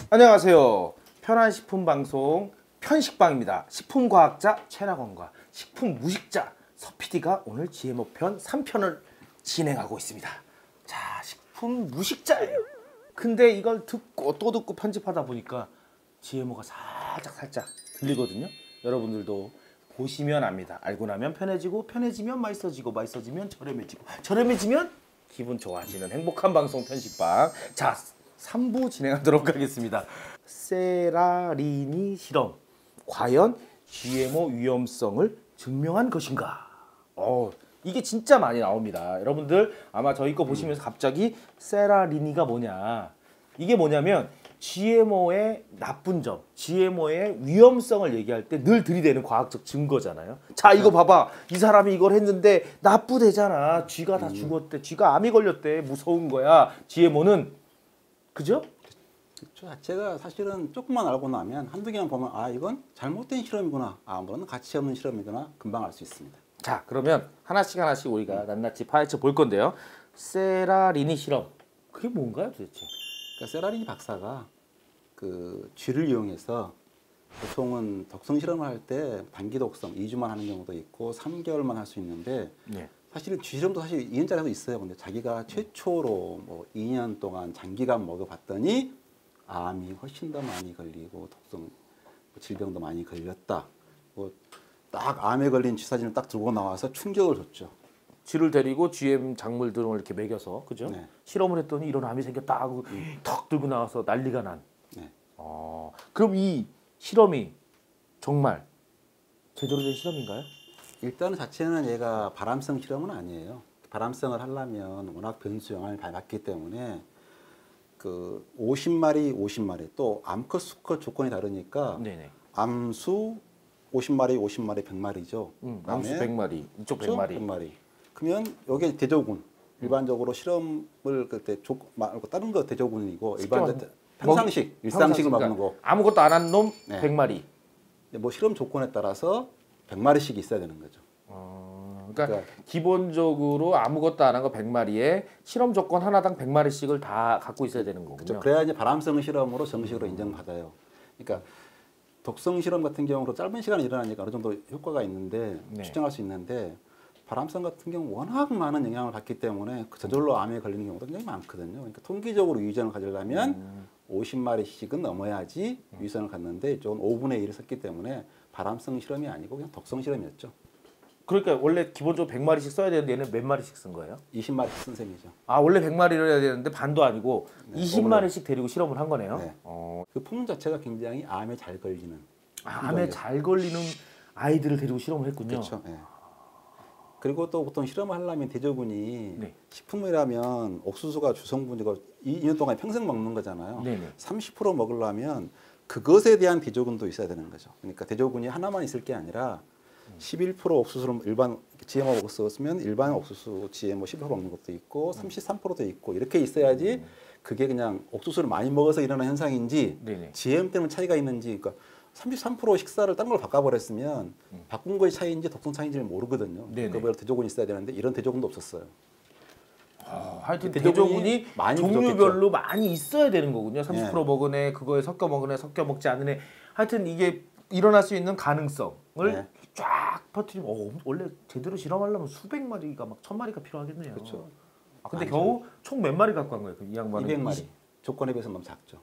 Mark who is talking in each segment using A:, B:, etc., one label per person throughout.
A: 안녕하세요. 편한식품방송 편식방입니다. 식품과학자 최낙원과 식품무식자 서PD가 오늘 GMO편 3편을 진행하고 있습니다. 자, 식품무식자예요. 근데 이걸 듣고 또 듣고 편집하다 보니까 GMO가 살짝 들리거든요. 여러분들도 보시면 압니다. 알고 나면 편해지고, 편해지면 맛있어지고, 맛있어지면 저렴해지고, 저렴해지면 기분 좋아지는 행복한 방송 편식방. 자, 3부 진행하도록 하겠습니다. 세라리니 실험, 과연 GMO 위험성을 증명한 것인가? 이게 진짜 많이 나옵니다. 여러분들 아마 저희 거 보시면서 갑자기 세라리니가 뭐냐, 이게 뭐냐면 GMO의 나쁜 점, GMO의 위험성을 얘기할 때 늘 들이대는 과학적 증거잖아요. 자, 이거 봐봐, 이 사람이 이걸 했는데 나쁘대잖아. 쥐가 다 죽었대, 쥐가 암이 걸렸대, 무서운 거야 GMO는. 그죠?
B: 그렇죠. 자체가 사실은 조금만 알고 나면 한두 개만 보면 아, 이건 잘못된 실험이구나, 아, 이건 가치 없는 실험이구나, 금방 알 수 있습니다.
A: 자, 그러면 하나씩 우리가 낱낱이 파헤쳐 볼 건데요. 세라리니 실험, 그게 뭔가요 도대체?
B: 그러니까 세라리니 박사가 그 쥐를 이용해서 보통은 독성 실험을 할 때 단기 독성 2주만 하는 경우도 있고 3개월만 할 수 있는데,
A: 네.
B: 사실은 쥐 실험도 사실 2년짜리도 있어요. 근데 자기가 최초로 뭐 2년 동안 장기간 먹어봤더니 암이 훨씬 더 많이 걸리고 독성 질병도 많이 걸렸다. 뭐 딱 암에 걸린 쥐 사진을 딱 들고 나와서 충격을 줬죠.
A: 쥐를 데리고 GM 작물들을 이렇게 먹여서, 그죠?
B: 네.
A: 실험을 했더니 이런 암이 생겼다 하고 턱 들고 나와서 난리가 난.
B: 네.
A: 그럼 이 실험이 정말 제대로 된 실험인가요?
B: 일단은 자체는 얘가 발암성 실험은 아니에요. 발암성을 하려면 워낙 변수 영향을 받았기 때문에 그 50마리 또 암컷 수컷 조건이 다르니까
A: 네네.
B: 암수 50마리 100마리죠.
A: 암수 100마리, 이쪽 100마리.
B: 100마리. 그러면 여기 대조군. 일반적으로 실험을 그때 말고 다른 거 대조군이고 일반적 일상식을 먹는 거.
A: 아무것도 안 한 놈
B: 네.
A: 100마리.
B: 뭐 실험 조건에 따라서 100마리씩 있어야 되는 거죠.
A: 그러니까 기본적으로 아무것도 안 한 거 100마리에 실험 조건 하나당 100마리씩을 다 갖고 있어야 되는 거군요.
B: 그렇죠. 그래야 이제 발암성 실험으로 정식으로 인정받아요. 그러니까 독성 실험 같은 경우로 짧은 시간에 일어나니까 어느 정도 효과가 있는데,
A: 네.
B: 추정할 수 있는데, 발암성 같은 경우 워낙 많은 영향을 받기 때문에 저절로 암에 걸리는 경우도 굉장히 많거든요. 그러니까 통계적으로 유전을 가지려면 50마리씩은 넘어야지 유전을 갖는데 이쪽은 5분의 1을 썼기 때문에 발암성 실험이 아니고 그냥 독성 실험이었죠.
A: 그러니까 원래 기본적으로 100마리씩 써야 되는데 얘는 몇 마리씩 쓴 거예요?
B: 20마리 쓴 셈이죠.
A: 아, 원래 100마리를 해야 되는데 반도 아니고
B: 네,
A: 20마리씩 데리고 실험을 한 거네요.
B: 네. 그 품종 자체가 굉장히 암에 잘 걸리는.
A: 암에 잘 걸리는 아이들을 데리고 실험을 했군요.
B: 그렇죠. 네. 그리고 또 보통 실험을 하려면 대조군이
A: 네.
B: 식품이라면 옥수수가 주성분이고 2년 동안 평생 먹는 거잖아요.
A: 네네.
B: 30% 먹으려면 그것에 대한 대조군도 있어야 되는 거죠. 그러니까 대조군이 하나만 있을 게 아니라 11% 옥수수를 일반 GMO 옥수수 쓰면 일반 옥수수 GMO 11% 먹는 것도 있고 33%도 있고 이렇게 있어야지 그게 그냥 옥수수를 많이 먹어서 일어나는 현상인지
A: 네네.
B: GM 때문에 차이가 있는지, 그러니까 33% 식사를 딴 걸 바꿔버렸으면 바꾼 거의 차이인지 독성 차이인지를 모르거든요.
A: 네네.
B: 그거보다 대조군이 있어야 되는데 이런 대조군도 없었어요.
A: 하여튼
B: 대조군이
A: 대조군이
B: 많이
A: 종류별로 많이 있어야 되는 거군요. 30%
B: 네.
A: 먹은 애, 그거에 섞여 먹은 애, 섞여 먹지 않은 애. 하여튼 이게 일어날 수 있는 가능성을
B: 네.
A: 쫙 퍼뜨리면 원래 제대로 실험하려면 수백 마리가 막 1000마리가 필요하겠네요.
B: 그렇죠.
A: 근데 겨우 총 몇 마리 갖고 한 거예요? 이 양반은
B: 200마리. 조건에 비해서 너무 작죠.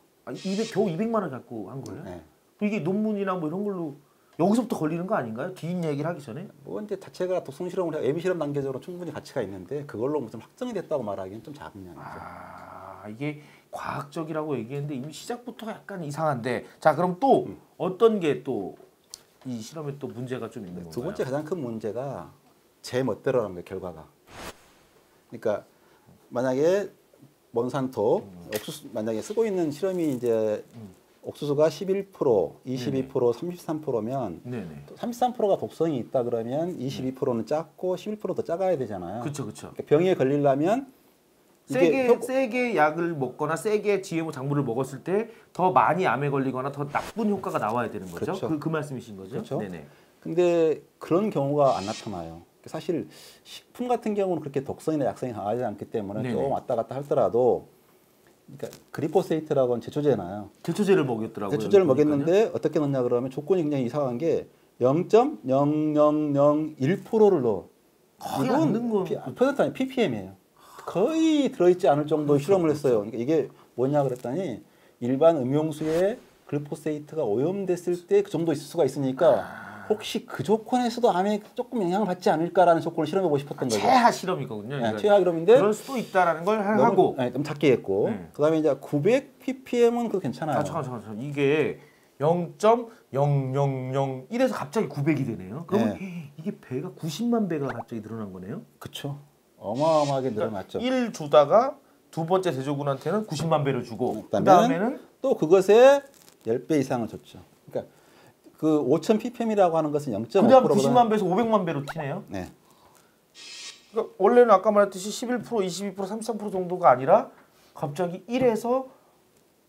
A: 겨우 200마리 갖고 한 거예요?
B: 네.
A: 이게 논문이나 뭐 이런 걸로 여기서부터 걸리는 거 아닌가요? 뒷 얘기를 하기 전에?
B: 뭐 이제 자체가 독성 실험을 예비 실험 단계적으로 충분히 가치가 있는데 그걸로 무슨 확정이 됐다고 말하기는 좀 작은 양이죠.
A: 이게 과학적이라고 얘기했는데 이미 시작부터가 약간 이상한데, 자, 그럼 또 어떤 게 또 이 실험에 또 문제가 좀 있는 건가요?
B: 두 번째 가장 큰 문제가 제 멋대로라는 거예요, 결과가. 그러니까 만약에 몬산토 옥수수 만약에 쓰고 있는 실험이 이제 옥수수가 11%, 22%, 33%면
A: 네네.
B: 33%가 독성이 있다 그러면 22%는 작고 11%도 작아야 되잖아요.
A: 그렇죠.
B: 그러니까 병에 걸리려면
A: 세게 약을 먹거나 세게 GMO 작물을 먹었을 때 더 많이 암에 걸리거나 더 나쁜 효과가 나와야 되는 거죠.
B: 그렇죠.
A: 그 말씀이신 거죠?
B: 그렇죠.
A: 네네.
B: 근데 그런 경우가 안 나타나요. 사실 식품 같은 경우는 그렇게 독성이나 약성이 강하지 않기 때문에
A: 네네.
B: 좀 왔다 갔다 하더라도 그러니까 그리포세이트라고 하는 제초제나요.
A: 제초제를 먹였더라고요.
B: 제초제를 먹였는데 어떻게 넣냐 그러면 조건이 굉장히 이상한 게 0.0001%를 넣어.
A: 거의 안 넣은 거.
B: 퍼센트 아니 ppm이에요. 거의 들어있지 않을 정도 실험을 했어요. 그러니까 이게 뭐냐 그랬더니 일반 음용수에 글포세이트가 오염됐을 때 그 정도 있을 수가 있으니까 혹시 그 조건에서도 암에 조금 영향을 받지 않을까라는 조건을 실험해보고 싶었던 거죠.
A: 최하 실험이거든요.
B: 네, 최하 실험인데
A: 그럴 수도 있다라는 걸 하고.
B: 네, 너무 작게 했고 그다음에 이제 900 ppm은 그래도 괜찮아요.
A: 잠깐. 이게 0.0001에서 갑자기 900이 되네요. 그러면 이게 배가 90만 배가 갑자기 늘어난 거네요.
B: 그렇죠. 어마어마하게 늘어났죠.
A: 1 주다가 두 번째 대조군한테는 90만 배를 주고
B: 그다음에는 또 그것에 10배 이상을 줬죠. 그러니까 그 5,000 ppm이라고 하는 것은 0.5%.
A: 그다음 90만 배에서 500만 배로 튀네요.
B: 네.
A: 그러니까 원래는 아까 말했듯이 11%, 22%, 33% 정도가 아니라 갑자기 1에서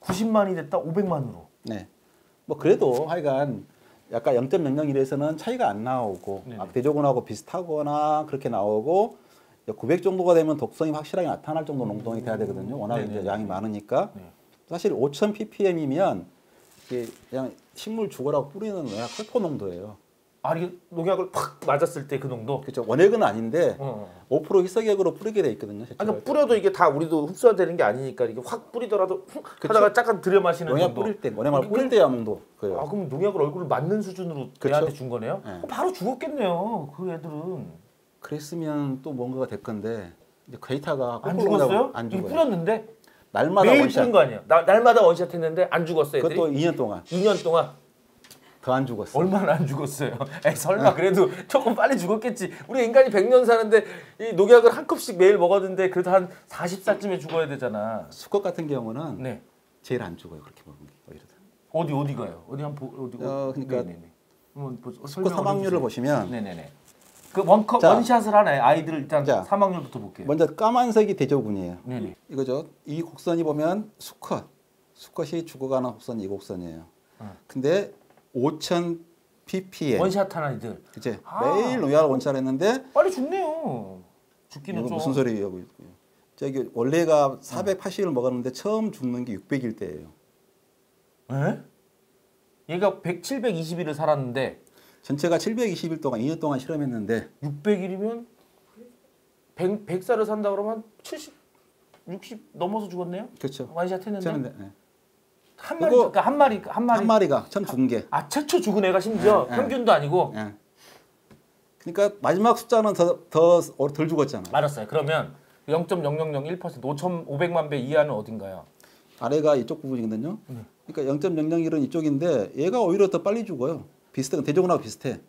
A: 90만이 됐다 500만으로.
B: 네. 뭐 그래도 하여간 약간 0.001에서는 차이가 안 나오고 대조군하고 비슷하거나 그렇게 나오고 900 정도가 되면 독성이 확실하게 나타날 정도 농도가 돼야 되거든요. 워낙 이제 양이 많으니까. 사실 5,000 ppm이면 이게 그냥 식물 죽어라고 뿌리는 농약 콜포 농도예요.
A: 아, 이게 농약을 팍 맞았을 때 그 농도?
B: 그렇죠. 원액은 아닌데 5% 희석액으로 뿌리게 돼 있거든요.
A: 그러니까 뿌려도 이게 다 우리도 흡수되는 게 아니니까 이게 확 뿌리더라도 하다가 잠깐 들여 마시는
B: 농약
A: 정도.
B: 뿌릴 때, 원액을 뿌릴 때야 농도. 그래요.
A: 아, 그럼 농약을 얼굴을 맞는 수준으로 애한테 준 거네요? 바로 죽었겠네요. 그 애들은.
B: 그랬으면 또 뭔가가 될 건데 이제 데이터가
A: 안 죽었어요?
B: 안
A: 이거
B: 죽어요.
A: 뿌렸는데
B: 날마다
A: 매일
B: 원샷.
A: 뿌린 거 아니야? 날마다 원샷 했는데 안 죽었어요, 애들이?
B: 그것도 2년 동안
A: 2년 동안
B: 더 안 죽었어.
A: 얼마나 안 죽었어요? 에이, 설마 그래도 조금 빨리 죽었겠지. 우리 인간이 100년 사는데 이 농약을 한 컵씩 매일 먹었는데 그래도 한 40살쯤에 죽어야 되잖아.
B: 수컷 같은 경우는
A: 네.
B: 제일 안 죽어요. 그렇게 먹은 게 오히려.
A: 어디 가요? 어디 한번 어디
B: 그러니까
A: 네네네. 한번
B: 수컷 사망률을 보시면
A: 네네네. 그 원컷
B: 자,
A: 원샷을 하네. 아이들 일단
B: 자,
A: 사망률부터 볼게요.
B: 먼저 까만색이 대조군이에요.
A: 네네.
B: 이거죠. 이 곡선이 보면 수컷이 죽어가는 곡선이 이 곡선이에요. 근데 5,000 ppm
A: 원샷 한 아이들.
B: 이제
A: 아.
B: 매일 농약을 원샷했는데
A: 빨리 죽네요. 죽기는
B: 이거
A: 좀.
B: 무슨 소리예요? 저기 원래가 480을 먹었는데 처음 죽는 게 600일 때예요.
A: 에? 얘가 720일을 살았는데
B: 전체가 720일 동안 2년 동안 실험했는데
A: 600일이면 100살을 산다 그러면 70, 60 넘어서 죽었네요?
B: 그렇죠.
A: 원샷 했는데
B: 네.
A: 한 마리,
B: 그거-
A: 그러니까 한 마리
B: 가 처음 죽은 게.
A: 아 최초 죽은 애가 심지어
B: 네,
A: 평균도 아니고.
B: 예. 그러니까 마지막 숫자는 덜 죽었잖아.
A: 알았어요. 그러면 0.0001% 5,500만 배 이하는 어딘가요?
B: 아래가 이쪽 부분이거든요. 그러니까 0.001은 이쪽인데 얘가 오히려 더 빨리 죽어요. 비슷해. 대조군하고 비슷해.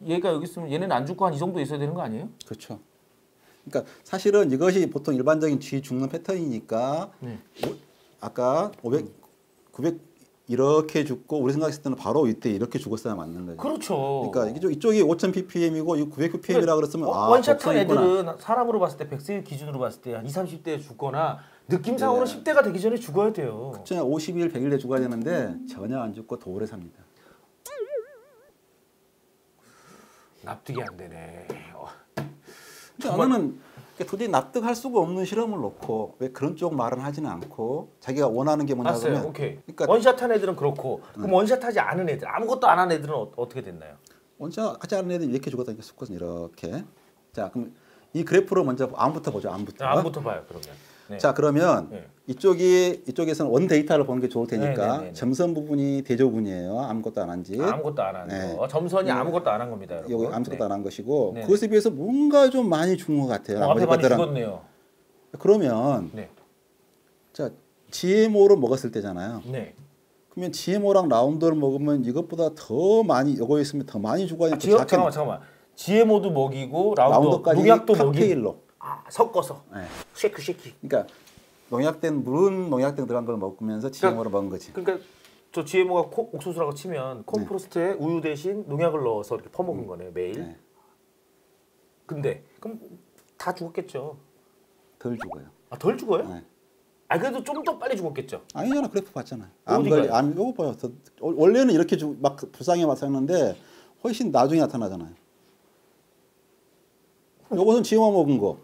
A: 얘가 여기 있으면 얘네는 안 죽고 한 이 정도 있어야 되는 거 아니에요?
B: 그렇죠. 그러니까 사실은 이것이 보통 일반적인 쥐 죽는 패턴이니까 아까 500, 900 이렇게 죽고 우리 생각했을 때는 바로 이때 이렇게 죽었어야 맞는 거죠.
A: 그렇죠.
B: 그러니까 이쪽이 5,000 ppm이고 이 900 ppm이라 그랬으면
A: 원샷한
B: 독성이 있구나.
A: 애들은 사람으로 봤을 때 100세 기준으로 봤을 때 한 20, 30대에 죽거나 느낌상으로는 10대가 되기 전에 죽어야 돼요.
B: 50일, 100일에 죽어야 되는데 전혀 안 죽고 더 오래 삽니다.
A: 납득이 안 되네.
B: 저는 도저히 납득할 수가 없는 실험을 놓고 왜 그런 쪽 말은 하지는 않고 자기가 원하는 게 뭐냐
A: 봤어요.
B: 그러면
A: 오케이.
B: 그러니까
A: 원샷한 애들은 그렇고 그럼 원샷하지 않은 애들 아무것도 안 한 애들은 어떻게 됐나요?
B: 원샷 하지 않은 애들이 이렇게 죽었다니까 수컷은 이렇게. 자 그럼 이 그래프로 먼저 암부터 보죠. 암부터.
A: 암부터 봐요. 그러면. 네.
B: 자 그러면
A: 네.
B: 이쪽에서는 원 데이터를 보는 게 좋을 테니까
A: 네네네네.
B: 점선 부분이 대조군이에요. 아무것도 안 한지.
A: 아무것도 안 한
B: 네.
A: 거. 점선이 아무것도 안 한 겁니다, 여러분.
B: 여기 아무것도
A: 네.
B: 안 한 것이고
A: 네.
B: 그것에 비해서 뭔가 좀 많이 죽은 것 같아요.
A: 앞에
B: 나머지
A: 많이
B: 것들은.
A: 죽었네요.
B: 그러면
A: 네.
B: 자 GMO를 먹었을 때잖아요.
A: 네.
B: 그러면 GMO랑 라운드를 먹으면 이것보다 더 많이 이거 있으면 더 많이 죽어야
A: 아, 잠깐만. GMO도 먹이고
B: 라운드까지
A: 농약도 먹이고.
B: 칵테일로.
A: 섞어서.
B: 네.
A: 쉐이크.
B: 그러니까 농약된 들어간 걸 먹으면서 GMO를 먹은 거지.
A: 그러니까 저 GMO가 옥수수라고 치면 콤프로스트에 우유 대신 농약을 넣어서 이렇게 퍼먹은 거네요, 매일.
B: 네.
A: 근데 그럼 다 죽었겠죠.
B: 덜 죽어요.
A: 아, 덜 죽어요?
B: 네.
A: 아, 그래도 좀 더 빨리 죽었겠죠.
B: 아니잖아 그래프 봤잖아요.
A: 어디가요?
B: 요거 봐요. 원래는 이렇게 막 불쌍해 맞았는데 훨씬 나중에 나타나잖아요. 요것은 GMO 먹은 거,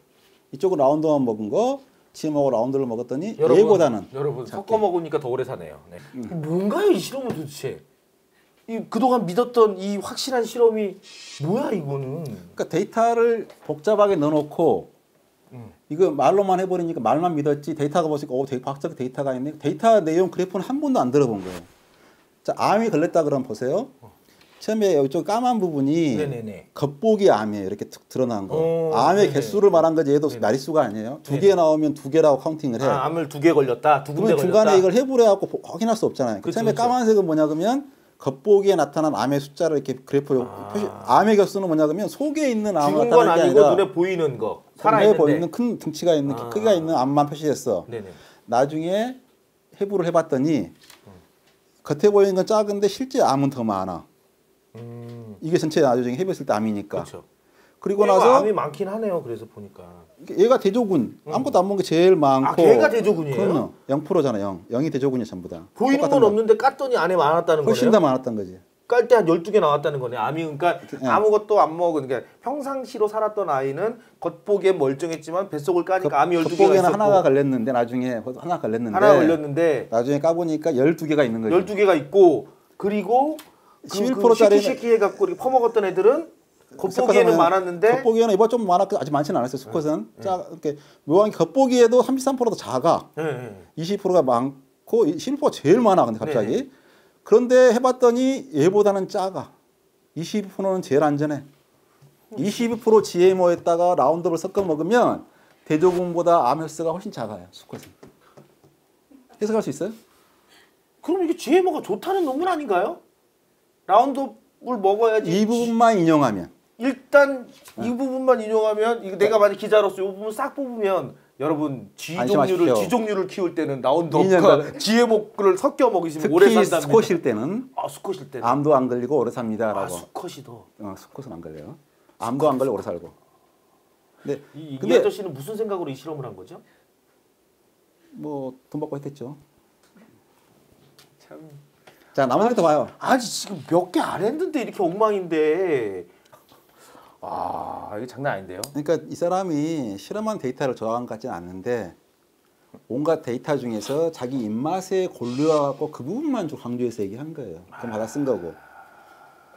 B: 이쪽은 라운드만 먹은 거, GMO하고 라운드를 먹었더니
A: 여러분,
B: 얘보다는
A: 여러분
B: 작게.
A: 섞어 먹으니까 더 오래 사네요. 네. 뭔가요 이 실험은 도대체? 이 그동안 믿었던 이 확실한 실험이 뭐야 이거는?
B: 그러니까 데이터를 복잡하게 넣어놓고 이거 말로만 해버리니까 말만 믿었지 데이터가 보니까 되게 과학적 데이터가 있네. 데이터 내용 그래프는 한 번도 안 들어본 거예요. 자, 암이 걸렸다 그러면 보세요. 처음에 이쪽 까만 부분이
A: 네네네.
B: 겉보기 암이에요. 이렇게 툭 드러난 거. 암의
A: 네네.
B: 개수를 말한 거지 얘도 마리수가 아니에요. 두 개 나오면 두 개라고 카운팅을 해.
A: 아, 암을 2개 걸렸다. 두 군데
B: 그러면
A: 걸렸다.
B: 중간에 이걸 해부해갖고 확인할 수 없잖아요.
A: 그쵸,
B: 처음에
A: 그쵸.
B: 까만색은 뭐냐 그러면 겉보기에 나타난 암의 숫자를 이렇게 그래프로 표시. 암의 개수는 뭐냐 그러면 속에 있는 암을
A: 죽은 건
B: 나타내는 게
A: 아니고
B: 아니라
A: 눈에 보이는 거.
B: 눈에
A: 살아있는데.
B: 보이는 큰 등치가 있는 크기가 있는 암만 표시했어.
A: 네네.
B: 나중에 해부를 해봤더니 겉에 보이는 건 작은데 실제 암은 더 많아. 이게 전체 나중에 해부했을 때 암이니까.
A: 그렇죠.
B: 그리고
A: 얘가
B: 나서
A: 암이 많긴 하네요. 그래서 보니까.
B: 얘가 대조군 아무것도 안 먹은 게 제일 많고.
A: 아, 걔가 대조군이에요?
B: 그럼요. 0%잖아 0. 0이 대조군이 전부 다.
A: 보이는
B: 똑같은
A: 건
B: 거.
A: 없는데 깠더니 안에 많았다는
B: 훨씬
A: 거네요.
B: 더 많았던 거지.
A: 깔 때 한 12개 나왔다는 거네. 암이 그러니까
B: 네.
A: 아무것도 안 먹은 그러니까 평상시로 살았던 아이는 겉보기엔 멀쩡했지만 뱃속을 까니까 암이 12개가
B: 겉보기에는
A: 있었고
B: 하나가 걸렸는데 나중에 하나 걸렸는데
A: 하나 걸렸는데
B: 나중에 까보니까 12개가 있는 거지.
A: 12개가 있고 그리고
B: 11% 짜리는
A: 쉐키 해갖고 이렇게 퍼먹었던 애들은 겉보기에는 많았는데
B: 겉보기에는 이번 좀 많았고 아직 많지는 않았어요. 수컷은. 자, 이렇게 묘하게 겉보기에도 33%더 작아.
A: 네.
B: 20%가 많고 11%가 제일 많아. 근데 갑자기.
A: 네.
B: 그런데 해봤더니 얘보다는 작아. 22%는 제일 안전해. 22% GMO에다가 라운드업을 섞어 먹으면 대조군보다 암 횟수가 훨씬 작아요. 수컷은. 해석할 수 있어요?
A: 그럼 이게 GMO가 좋다는 논문 아닌가요? 라운드업을 먹어야지.
B: 이 부분만 인용하면.
A: 일단 이 부분만 인용하면 이거 내가 만약 기자로서 이 부분 싹 뽑으면 여러분
B: 안심하십시오.
A: 쥐종류를 키울 때는
B: 인연
A: 라운드업과 GMO를 섞여 먹이시면 오래
B: 특히
A: 산답니다.
B: 수컷일 때는
A: 아 수컷일 때.
B: 암도 안 걸리고 오래 삽니다라고.
A: 아 수컷이 더.
B: 수컷은 안 걸려요. 암도 안 걸리고 오래 살고. 근데
A: 이 아저씨는 무슨 생각으로 이 실험을 한 거죠?
B: 뭐 돈 받고 했겠죠.
A: 참.
B: 자 나머지부터 봐요.
A: 아니 지금 몇 개 안 했는데 이렇게 엉망인데. 아 이게 장난 아닌데요?
B: 그러니까 이 사람이 실험한 데이터를 저항 같지는 않는데 온갖 데이터 중에서 자기 입맛에 골라갖고 그 부분만 좀 강조해서 얘기한 거예요. 그럼 받아 쓴 거고.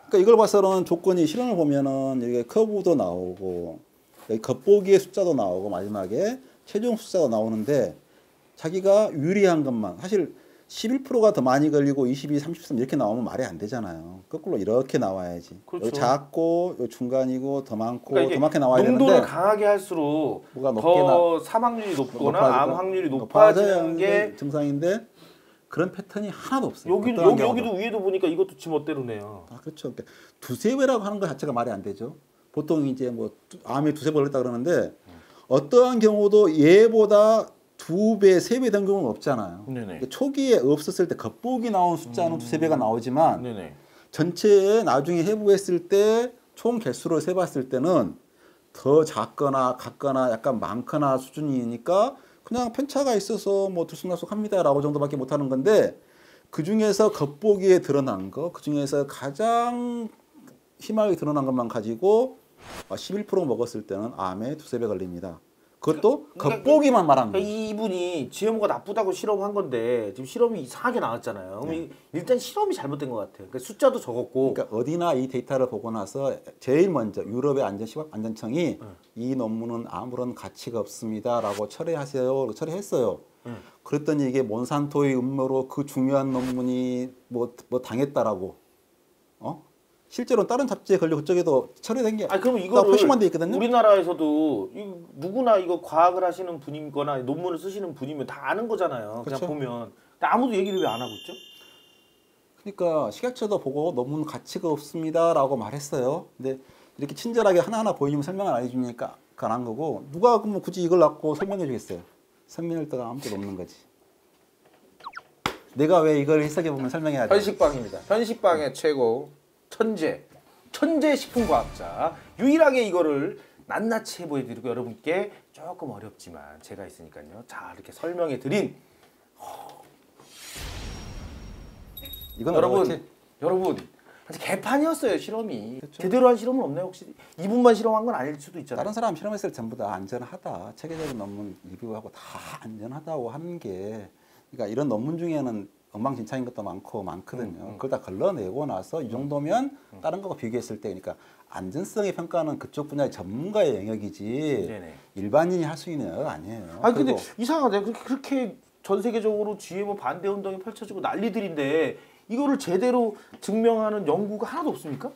B: 그러니까 이걸 봐서는 조건이 실험을 보면은 이게 커브도 나오고 여기 겉보기의 숫자도 나오고 마지막에 최종 숫자가 나오는데 자기가 유리한 것만 사실 11%가 더 많이 걸리고 22, 33 이렇게 나오면 말이 안 되잖아요. 거꾸로 이렇게 나와야지.
A: 그렇죠.
B: 여기 작고 여기 중간이고 더 많고
A: 그러니까
B: 더 많게 나와야
A: 농도를
B: 되는데
A: 강하게 할수록
B: 뭐가
A: 더 사망률이 높거나 암 확률이 높아지는 게
B: 증상인데 그런 패턴이 하나도 없어요.
A: 여기도
B: 어떠한 경우도.
A: 여기도 위에도 보니까 이것도 지멋대로네요.
B: 아, 그렇죠. 그러니까 두세 배라고 하는 것 자체가 말이 안 되죠. 보통 이제 뭐 암이 두세 배 걸렸다 그러는데 어떠한 경우도 얘보다 2배, 3배 된 경우는 없잖아요.
A: 네네.
B: 그러니까 초기에 없었을 때 겉보기 나온 숫자는 두세 배가 나오지만
A: 네네.
B: 전체에 나중에 해부했을 때 총 개수를 세봤을 때는 더 작거나 같거나 약간 많거나 수준이니까 그냥 편차가 있어서 뭐 들쑥날쑥합니다라고 정도밖에 못하는 건데 그 중에서 겉보기에 드러난 거, 그 중에서 가장 희망이 드러난 것만 가지고 11% 먹었을 때는 암에 두세 배 걸립니다. 그것도 겉보기만 말하는
A: 그러니까
B: 거예요.
A: 이분이 GMO가 나쁘다고 실험한 건데 지금 실험이 이상하게 나왔잖아요. 그럼 일단 실험이 잘못된 것 같아요. 그러니까 숫자도 적었고.
B: 그러니까 어디나 이 데이터를 보고 나서 제일 먼저 유럽의 안전청이 이 논문은 아무런 가치가 없습니다라고 철회했어요. 그랬더니 이게 몬산토의 음모로 그 중요한 논문이 뭐 당했다라고. 실제로 다른 잡지에 걸려 그쪽에도 철회된 게
A: 그럼 이거를
B: 표시만 돼 있거든요.
A: 우리나라에서도 누구나 이거 과학을 하시는 분이거나 논문을 쓰시는 분이면 다 아는 거잖아요.
B: 그렇죠.
A: 그냥 보면. 근데 아무도 얘기를 왜 안 하고 있죠?
B: 그러니까 식약처도 보고 논문 가치가 없습니다라고 말했어요. 근데 이렇게 친절하게 하나하나 보여주면 설명을 안 해주니까 안 한 거고 누가 그러면 굳이 이걸 갖고 설명해 주겠어요. 설명할 데가 아무것도 없는 거지. 내가 왜 이걸 해석해 보면 설명해야 돼?
A: 현식빵입니다. 현식빵의 최고 천재 식품과학자. 유일하게 이거를 낱낱이 해보여드리고 여러분께 조금 어렵지만 제가 있으니까요. 자 이렇게 설명해 드린
B: 이건
A: 여러분
B: 어렵지?
A: 여러분 아주 개판이었어요 실험이.
B: 그렇죠.
A: 제대로 한 실험은 없나요 혹시? 이분만 실험한 건 아닐 수도 있잖아요.
B: 다른 사람 실험했을 때 전부 다 안전하다. 체계적인 논문 리뷰하고 다 안전하다고 하는 게 그러니까 이런 논문 중에는 엉망진창인 것도 많거든요. 그걸 다 걸러내고 나서 이 정도면 다른 거하고 비교했을 때 그러니까 안전성의 평가는 그쪽 분야의 전문가의 영역이지
A: 네네.
B: 일반인이 할 수 있는 영역 아니에요.
A: 아니 근데
B: 그리고
A: 이상하다. 그렇게 전 세계적으로 GMO 반대 운동이 펼쳐지고 난리들인데 이거를 제대로 증명하는 연구가 하나도 없습니까?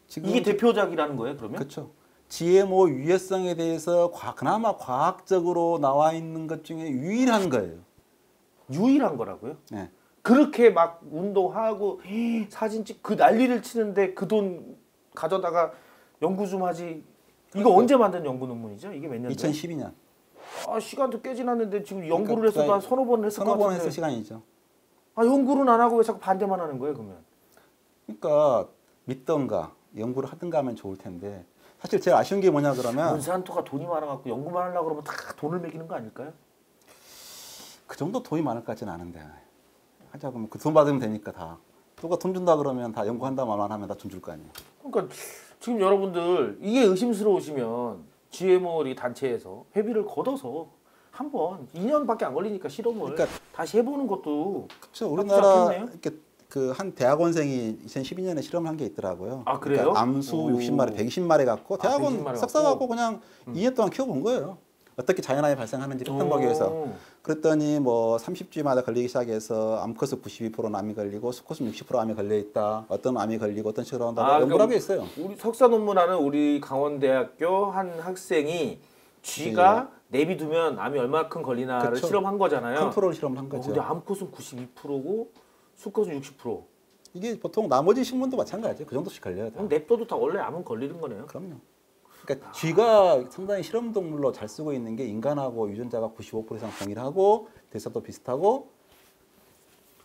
B: 지금
A: 이게 대표작이라는 거예요, 그러면?
B: 그렇죠. GMO 유해성에 대해서 그나마 과학적으로 나와 있는 것 중에 유일한 거예요.
A: 유일한 거라고요?
B: 네.
A: 그렇게 막 운동하고 사진 찍 그 난리를 치는데 그 돈 가져다가 연구 좀 하지. 이거 언제 만든 연구 논문이죠? 이게 몇 년도요?
B: 2012년.
A: 아 시간도 꽤 지났는데 지금 연구를
B: 그러니까
A: 했어도 한 서너 번 했을 것
B: 서너 번
A: 같은데.
B: 했을 시간이죠.
A: 아 연구는 안 하고 왜 자꾸 반대만 하는 거예요, 그러면?
B: 그러니까 믿던가 연구를 하든가 하면 좋을 텐데 사실 제일 아쉬운 게 뭐냐 그러면
A: 몬산토가 돈이 많아갖고 연구만 하려고 그러면 다 돈을 매기는 거 아닐까요?
B: 그 정도 돈이 많을 것 같지는 않은데 하자 그러면 그 돈 받으면 되니까 다 누가 돈 준다 그러면 다 연구한다 말만 하면 다 돈 줄 거 아니에요.
A: 그러니까 지금 여러분들 이게 의심스러우시면 GMO 이 단체에서 회비를 걷어서 한번 2년밖에 안 걸리니까 실험을
B: 그러니까
A: 다시 해보는 것도
B: 그렇죠.
A: 나쁘지
B: 우리나라
A: 않겠네요?
B: 이렇게 그 한 대학원생이 2012년에 실험을 한 게 있더라고요.
A: 아, 그래요?
B: 그러니까 암수
A: 오.
B: 60마리, 120마리 갖고 대학원
A: 120마리
B: 석사
A: 갖고?
B: 갖고 그냥 2년 동안 키워본 거예요. 어떻게 자연암이 발생하는지 획정보기 위해서.
A: 오.
B: 그랬더니 뭐 30주마다 걸리기 시작해서 암컷은 92%는 암이 걸리고 수컷은 60% 암이 걸려 있다. 어떤 암이 걸리고 어떤 식으로 한다고 연구를
A: 그러니까
B: 하게 있어요.
A: 우리 석사 논문하는 우리 강원대학교 한 학생이 쥐가 내비두면 암이 얼마큼 걸리나를
B: 그쵸.
A: 실험한 거잖아요.
B: 컨트롤 실험을 한 거죠.
A: 근데 암컷은 92%고 수컷은 60%.
B: 이게 보통 나머지 식물도 마찬가지예요. 그 정도씩 걸려요. 다.
A: 그럼 냅둬도 다 원래 암은 걸리는 거네요.
B: 그럼요. 그러니까 쥐가 상당히 실험 동물로 잘 쓰고 있는 게 인간하고 유전자가 95% 이상 동일하고 대사도 비슷하고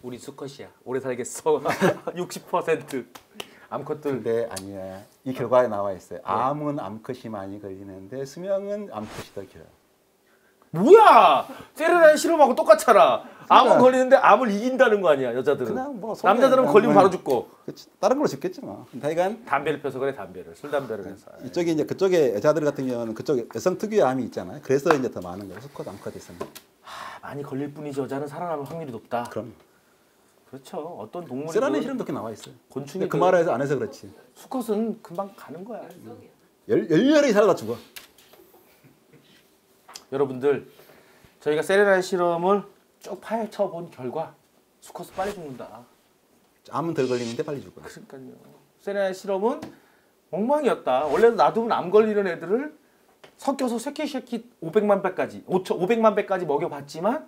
A: 우리 수컷이야. 오래 살겠어. 60% 암컷들.
B: 근데 아니야. 이 결과에 나와 있어요. 암은 암컷이 많이 걸리는데 수명은 암컷이 더 길어요.
A: 뭐야? 세르나의 실험하고 똑같잖아. 암은 걸리는데 암을 이긴다는 거 아니야 여자들은.
B: 그냥 뭐
A: 남자들은 걸리면 바로 죽고.
B: 그치. 다른 걸로 죽겠지 뭐. 하여간
A: 담배를 펴서 그래 담배를. 술 담배를 해서.
B: 이쪽에 이제 그쪽에 여자들 같은 경우는 그쪽 여성 특유의 암이 있잖아요. 그래서 이제 더 많은 거예요. 수컷, 암컷에서는.
A: 많이 걸릴 뿐이지 여자는 살아남을 확률이 높다.
B: 그럼.
A: 그렇죠. 어떤 동물이
B: 세라는 실험도 이렇게 나와 있어요.
A: 곤충이
B: 그 말을 안 해서 그렇지.
A: 수컷은 금방 가는 거야.
B: 열렬히 살아다 죽어.
A: 여러분들 저희가 세레나의 실험을 쭉 파헤쳐 본 결과 수컷은 빨리 죽는다.
B: 암은 덜 걸리는데 빨리 죽어.
A: 그러니까요. 세레나의 실험은 엉망이었다. 원래도 놔두면 암 걸리는 애들을 섞여서 새끼 500만 배까지 500만 배까지 먹여봤지만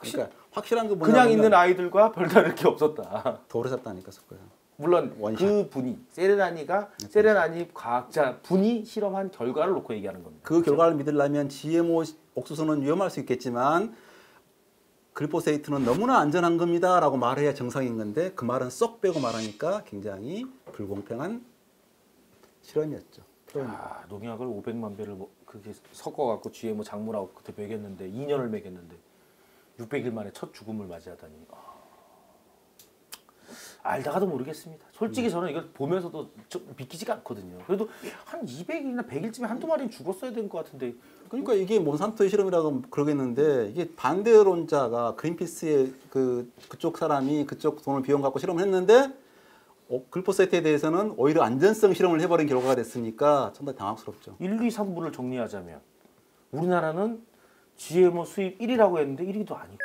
B: 그러니까 확실한 거 뭐냐면
A: 그냥 있는 아이들과 별다를 게 없었다.
B: 더 오래 샀다니까 섞어요.
A: 물론
B: 원샷.
A: 그 분이 세레나니 과학자 분이 실험한 결과를 놓고 얘기하는 겁니다.
B: 그 결과를 믿으려면 GMO 옥수수는 위험할 수 있겠지만 글포세이트는 너무나 안전한 겁니다라고 말해야 정상인 건데 그 말은 쏙 빼고 말하니까 굉장히 불공평한 실험이었죠.
A: 아, 농약을 500만 배를 그렇게 섞어갖고 GMO 작물하고 그때 먹였는데 2년을 먹였는데 600일 만에 첫 죽음을 맞이하다니. 알다가도 모르겠습니다. 솔직히 저는 이걸 보면서도 좀 믿기지가 않거든요. 그래도 한 200일이나 100일쯤에 한두 마리는 죽었어야 될 것 같은데.
B: 그러니까 이게 몬산토의 실험이라고 그러겠는데 이게 반대론자가 그린피스의 그쪽 사람이 그쪽 돈을 비용 갖고 실험을 했는데 글포세이트에 대해서는 오히려 안전성 실험을 해버린 결과가 됐으니까 상당히 당황스럽죠.
A: 1, 2, 3부를 정리하자면 우리나라는 GMO 수입 1위라고 했는데 1위도 아니고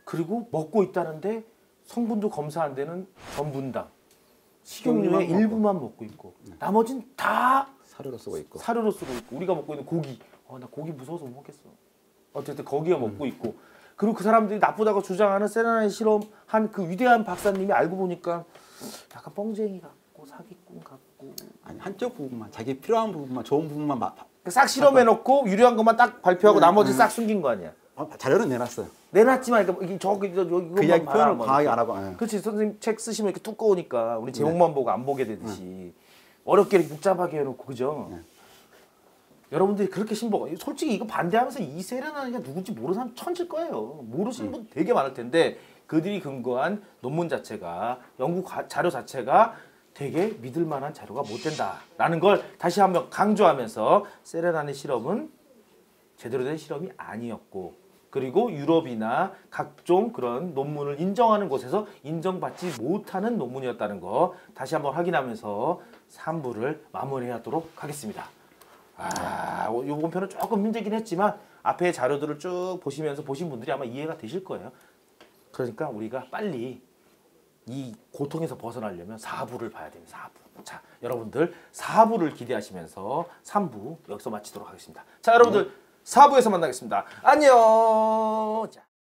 A: 그리고 먹고 있다는데 성분도 검사 안 되는 전분당 식용유의 일부만 먹고 있고 나머진 다
B: 사료로 쓰고 있고
A: 사료로 쓰고 있고 우리가 먹고 있는 고기 나 고기 무서워서 못 먹겠어. 어쨌든 거기에 먹고 있고 그리고 그 사람들이 나쁘다고 주장하는 세레나의 실험한 그 위대한 박사님이 알고 보니까 약간 뻥쟁이 같고 사기꾼 같고
B: 아니 한쪽 부분만 자기 필요한 부분만 좋은 부분만
A: 싹 실험해놓고 유리한 것만 딱 발표하고 나머지 싹 숨긴 거 아니야.
B: 자료는 내놨어요.
A: 내놨지만 이게 이것만
B: 그 이야기 표현을
A: 봐라,
B: 과하게 안 하고.
A: 그렇지 선생님 책 쓰시면 이렇게 두꺼우니까 우리 제목만 보고 안 보게 되듯이 어렵게 이렇게 복잡하게 해놓고 그죠? 여러분들이 그렇게 신봉 솔직히 이거 반대하면서 이 세레나니가 누군지 모르는 사람 천칠 거예요. 모르시는 분 되게 많을 텐데 그들이 근거한 논문 자체가 연구 자료 자체가 되게 믿을 만한 자료가 못 된다라는 걸 다시 한번 강조하면서 세레나니 실험은 제대로 된 실험이 아니었고 그리고 유럽이나 각종 그런 논문을 인정하는 곳에서 인정받지 못하는 논문이었다는 거 다시 한번 확인하면서 3부를 마무리하도록 하겠습니다. 이번 편은 조금 힘들긴 했지만 앞에 자료들을 쭉 보시면서 보신 분들이 아마 이해가 되실 거예요. 그러니까 우리가 빨리 이 고통에서 벗어나려면 4부를 봐야 됩니다. 4부. 자, 여러분들 4부를 기대하시면서 3부 여기서 마치도록 하겠습니다. 자, 여러분들 4부에서 만나겠습니다. 안녕. 자.